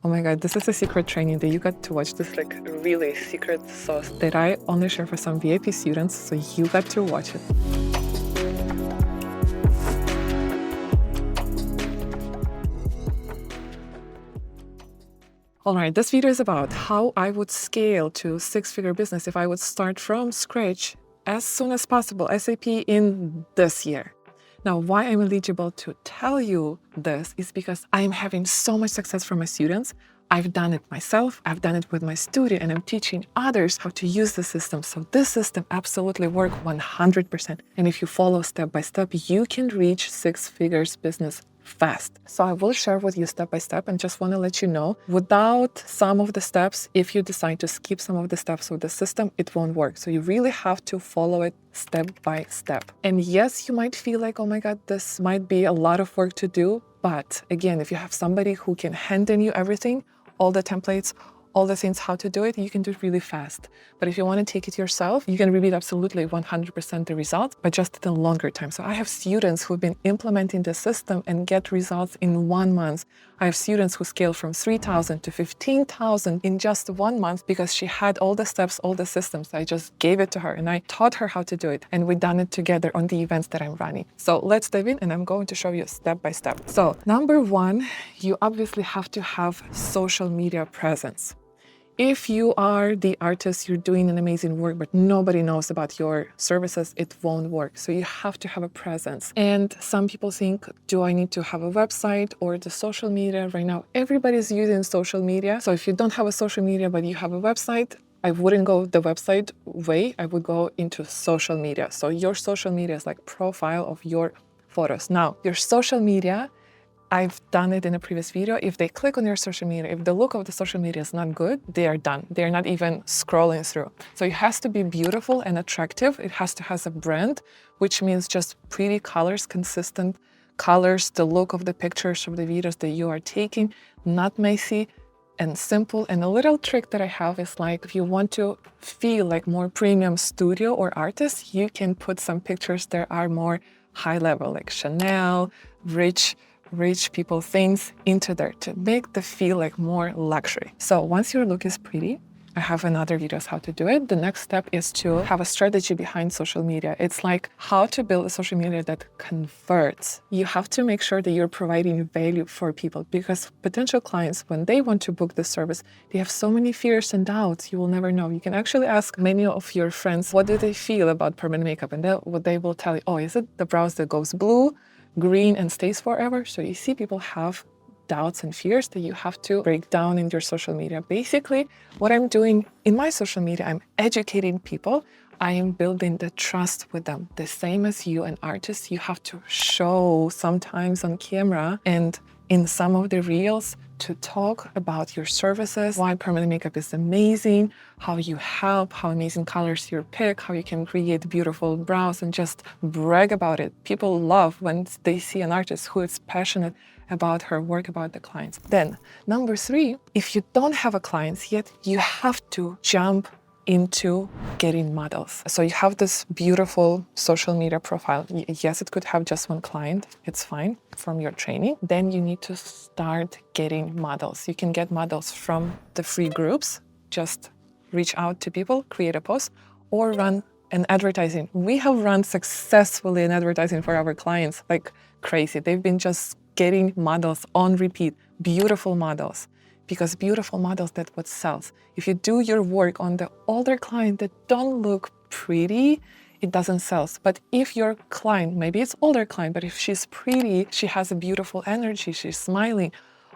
Oh my God, this is a secret training that you got to watch. This like really secret sauce that I only share for some VIP students, so you got to watch it. All right, this video is about how I would scale to six-figure business if I would start from scratch as soon as possible, SAP in this year. Now, why I'm eligible to tell you this is because I'm having so much success from my students. I've done it myself, I've done it with my studio, and I'm teaching others how to use the system. So this system absolutely works 100%. And if you follow step by step, you can reach six figures business fast. So I will share with you step by step, and just want to let you know, without some of the steps, if you decide to skip some of the steps of the system, it won't work. So you really have to follow it step by step. And yes, you might feel like, oh my God, this might be a lot of work to do. But again, if you have somebody who can hand in you everything, all the templates, all the things how to do it, you can do it really fast. But if you want to take it yourself, you can repeat absolutely 100% the results, but just in a longer time. So I have students who've been implementing the system and get results in 1 month. I have students who scale from 3,000 to 15,000 in just 1 month because she had all the steps, all the systems. I just gave it to her and I taught her how to do it. And we done it together on the events that I'm running. So let's dive in and I'm going to show you step by step. So number one, you obviously have to have social media presence. If you are the artist, you're doing an amazing work, but nobody knows about your services, it won't work. So you have to have a presence. And some people think, do I need to have a website or the social media? Right now, everybody's using social media. So if you don't have a social media, but you have a website, I wouldn't go the website way. I would go into social media. So your social media is like profile of your photos. Now, your social media, I've done it in a previous video. If they click on your social media, if the look of the social media is not good, they are done. They're not even scrolling through. So it has to be beautiful and attractive. It has to have a brand, which means just pretty colors, consistent colors, the look of the pictures of the videos that you are taking, not messy and simple. And a little trick that I have is like, if you want to feel like more premium studio or artist, you can put some pictures that are more high level, like Chanel, rich people things into there to make the feel like more luxury. So once your look is pretty, I have another videos how to do it. The next step is to have a strategy behind social media. It's like how to build a social media that converts. You have to make sure that you're providing value for people because potential clients, when they want to book the service, they have so many fears and doubts. You will never know. You can actually ask many of your friends, what do they feel about permanent makeup? And what they will tell you, oh, is it the brows that goes blue, green and stays forever? So you see people have doubts and fears that you have to break down in your social media. Basically, what I'm doing in my social media, I'm educating people. I am building the trust with them. The same as you, an artist, you have to show sometimes on camera and in some of the reels to talk about your services, why permanent makeup is amazing, how you help, how amazing colors you pick, how you can create beautiful brows and just brag about it. People love when they see an artist who is passionate about her work, about the clients. Then number three, if you don't have a clients yet, you have to jump into getting models. So you have this beautiful social media profile. Yes, it could have just one client. It's fine from your training. Then you need to start getting models. You can get models from the free groups. Just reach out to people, create a post, or run an advertising. We have run successfully an advertising for our clients like crazy. They've been just getting models on repeat, beautiful models. Because beautiful models, that's what sells. If you do your work on the older client that don't look pretty, it doesn't sell. But if your client, maybe it's older client, but if she's pretty, she has a beautiful energy, she's smiling,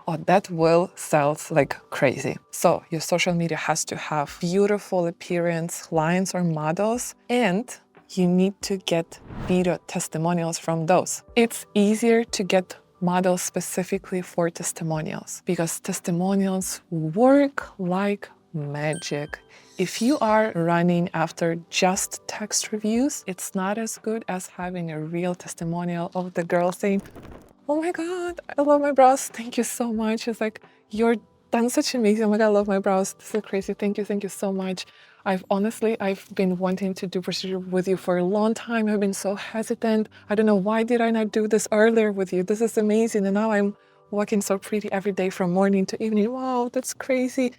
oh, that will sell like crazy. So your social media has to have beautiful appearance, clients or models, and you need to get video testimonials from those. It's easier to get models specifically for testimonials because testimonials work like magic. If you are running after just text reviews, it's not as good as having a real testimonial of the girl saying, oh my God, I love my brows. Thank you so much. It's like, you're done such amazing. Oh my God, I love my brows. This is crazy. Thank you so much. I've been wanting to do procedure with you for a long time. I've been so hesitant. I don't know, why did I not do this earlier with you? This is amazing. And now I'm walking so pretty every day from morning to evening. Wow, that's crazy.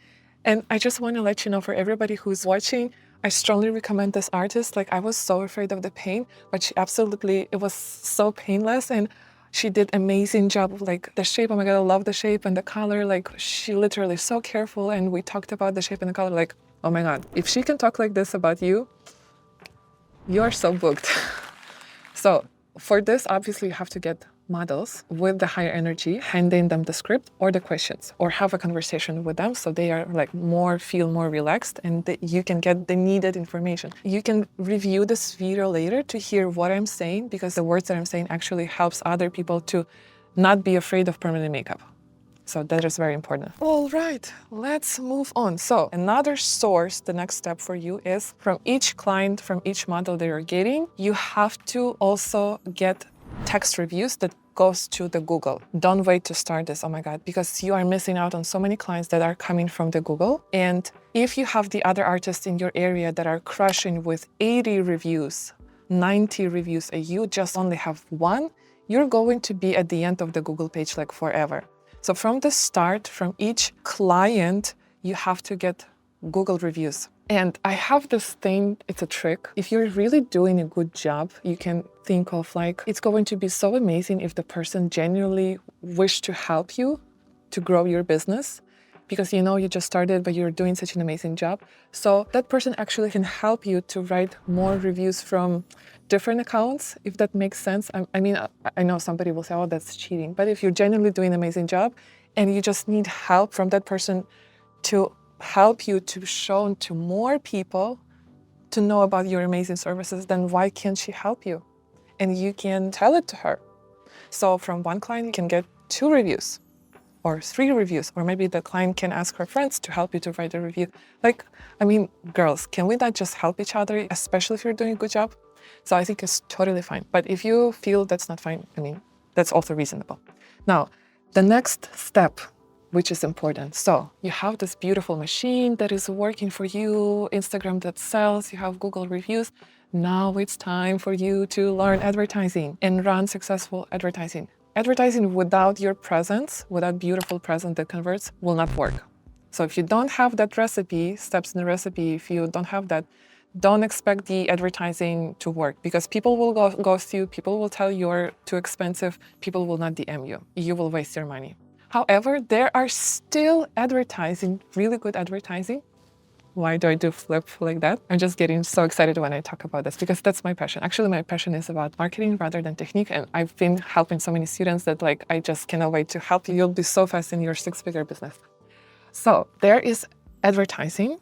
And I just want to let you know, for everybody who's watching, I strongly recommend this artist. Like, I was so afraid of the pain, but she absolutely, it was so painless, and she did amazing job. Like the shape, oh my God, I love the shape and the color. Like, she literally so careful, and we talked about the shape and the color. Like, oh my God, if she can talk like this about you, you're so booked. So for this, obviously, you have to get models with the higher energy, handing them the script or the questions, or have a conversation with them so they are like feel more relaxed, and that you can get the needed information. You can review this video later to hear what I'm saying, because the words that I'm saying actually helps other people to not be afraid of permanent makeup. So that is very important. All right, let's move on. So another source, the next step for you is from each client, from each model that you're getting, you have to also get text reviews that goes to the Google. Don't wait to start this, oh my God, because you are missing out on so many clients that are coming from the Google. And if you have the other artists in your area that are crushing with 80 reviews, 90 reviews, and you just only have one, you're going to be at the end of the Google page like forever. So from the start, from each client, you have to get Google reviews. And I have this thing, it's a trick. If you're really doing a good job, you can think of like, it's going to be so amazing if the person genuinely wished to help you to grow your business, because you know you just started, but you're doing such an amazing job. So that person actually can help you to write more reviews from different accounts, if that makes sense. I mean, I know somebody will say, oh, that's cheating. But if you're genuinely doing an amazing job and you just need help from that person to help you to show to more people to know about your amazing services, then why can't she help you? And you can tell it to her. So from one client, you can get 2 reviews or 3 reviews, or maybe the client can ask her friends to help you to write a review. Like, I mean, girls, can we not just help each other, especially if you're doing a good job? So I think it's totally fine. But if you feel that's not fine, I mean, that's also reasonable. Now, the next step, which is important. So you have this beautiful machine that is working for you, Instagram that sells, you have Google reviews. Now it's time for you to learn advertising and run successful advertising. Advertising without your presence, without beautiful presence that converts, will not work. So if you don't have that recipe, steps in the recipe, if you don't have that, don't expect the advertising to work, because people will ghost you, people will tell you're too expensive, people will not DM you. You will waste your money. However, there are still advertising, really good advertising. Why do I do flip like that? I'm just getting so excited when I talk about this, because that's my passion. Actually, my passion is about marketing rather than technique. And I've been helping so many students that like, I just cannot wait to help you. You'll be so fast in your 6-figure business. So there is advertising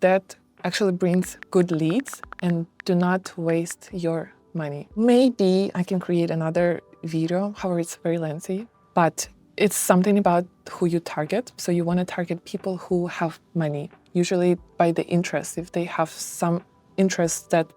that actually brings good leads, and do not waste your money. Maybe I can create another video, however, it's very lengthy, but it's something about who you target. So you want to target people who have money, usually by the interest. If they have some interests that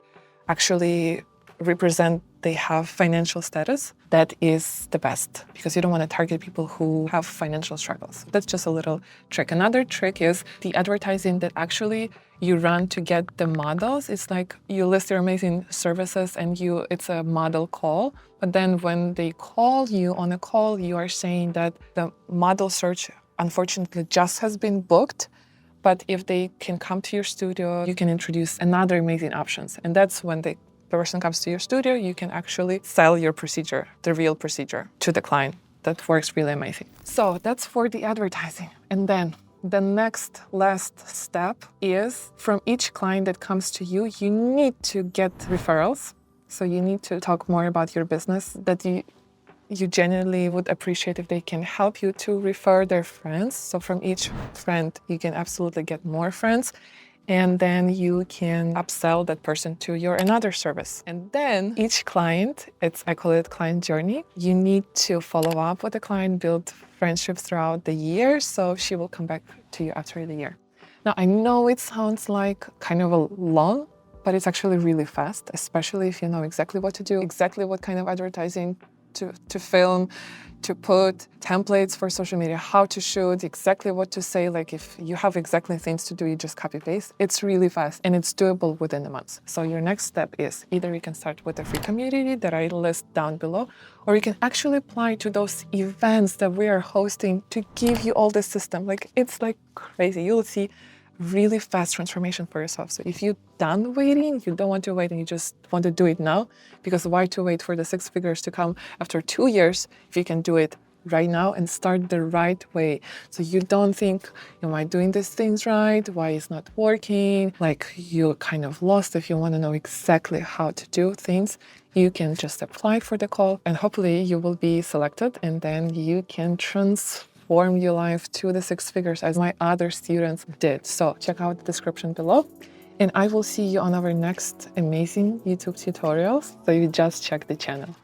actually represent they have financial status, that is the best, because you don't want to target people who have financial struggles. That's just a little trick. Another trick is the advertising that actually you run to get the models. It's like you list your amazing services and it's a model call, but then when they call you on a call, you are saying that the model search unfortunately just has been booked. But if they can come to your studio, you can introduce another amazing options. And that's when the person comes to your studio, you can actually sell your procedure, the real procedure, to the client. That works really amazing. So that's for the advertising. And then the last step is, from each client that comes to you, you need to get referrals. So you need to talk more about your business, that you genuinely would appreciate if they can help you to refer their friends. So from each friend, you can absolutely get more friends. And then you can upsell that person to your another service. And then each client, I call it client journey. You need to follow up with the client, build friendships throughout the year, so she will come back to you after the year. Now, I know it sounds like kind of a long, but it's actually really fast, especially if you know exactly what to do, exactly what kind of advertising to film, to put templates for social media, how to shoot, exactly what to say. Like if you have exactly things to do, you just copy paste. It's really fast and it's doable within a month. So your next step is either you can start with a free community that I list down below, or you can actually apply to those events that we are hosting to give you all this system. Like it's like crazy. You'll see really fast transformation for yourself. So if you're done waiting, you don't want to wait and you just want to do it now, because why to wait for the 6 figures to come after 2 years if you can do it right now and start the right way? So you don't think, am I doing these things right? Why it's not working? Like you're kind of lost. If you want to know exactly how to do things, you can just apply for the call and hopefully you will be selected, and then you can transform your life to the 6 figures as my other students did. So check out the description below, and I will see you on our next amazing YouTube tutorials. So you just check the channel.